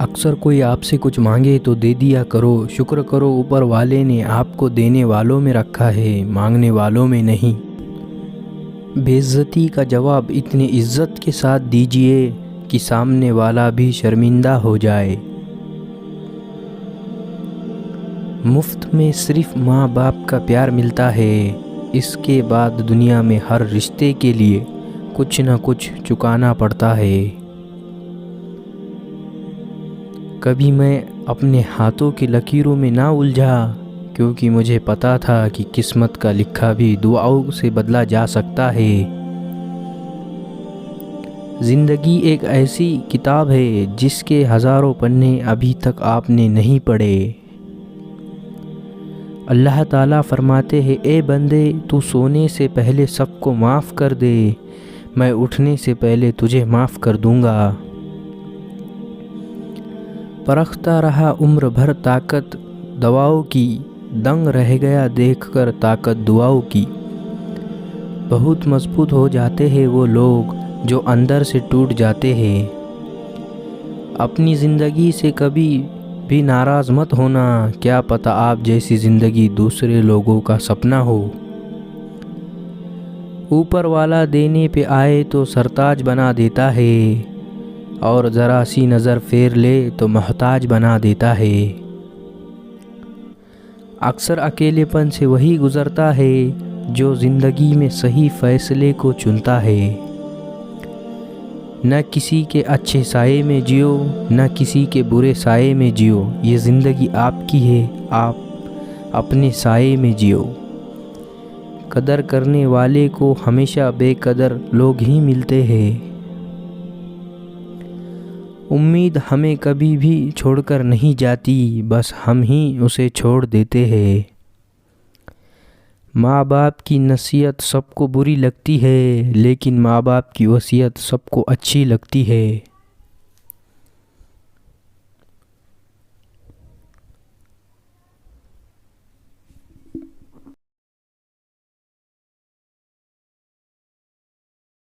अक्सर कोई आपसे कुछ मांगे तो दे दिया करो। शुक्र करो ऊपर वाले ने आपको देने वालों में रखा है, मांगने वालों में नहीं। बेइज्जती का जवाब इतनी इज्जत के साथ दीजिए कि सामने वाला भी शर्मिंदा हो जाए। मुफ्त में सिर्फ माँ बाप का प्यार मिलता है। इसके बाद दुनिया में हर रिश्ते के लिए कुछ न कुछ चुकाना पड़ता है। कभी मैं अपने हाथों की लकीरों में ना उलझा, क्योंकि मुझे पता था कि किस्मत का लिखा भी दुआओं से बदला जा सकता है। ज़िंदगी एक ऐसी किताब है जिसके हज़ारों पन्ने अभी तक आपने नहीं पढ़े। अल्लाह ताला फरमाते हैं, ए बंदे तू सोने से पहले सबको माफ़ कर दे, मैं उठने से पहले तुझे माफ़ कर दूंगा। परखता रहा उम्र भर ताकत दवाओं की, दंग रह गया देखकर ताकत दुआओं की। बहुत मजबूत हो जाते हैं वो लोग जो अंदर से टूट जाते हैं। अपनी ज़िंदगी से कभी भी नाराज़ मत होना, क्या पता आप जैसी ज़िंदगी दूसरे लोगों का सपना हो। ऊपर वाला देने पे आए तो सरताज बना देता है, और ज़रा सी नज़र फेर ले तो मोहताज बना देता है। अक्सर अकेलेपन से वही गुज़रता है जो ज़िंदगी में सही फ़ैसले को चुनता है। न किसी के अच्छे साये में जियो, न किसी के बुरे साये में जियो। ये ज़िंदगी आपकी है, आप अपने साये में जियो। कदर करने वाले को हमेशा बेकदर लोग ही मिलते हैं। उम्मीद हमें कभी भी छोड़कर नहीं जाती, बस हम ही उसे छोड़ देते हैं। माँ बाप की नसीहत सबको बुरी लगती है, लेकिन माँ बाप की वसीयत सबको अच्छी लगती है।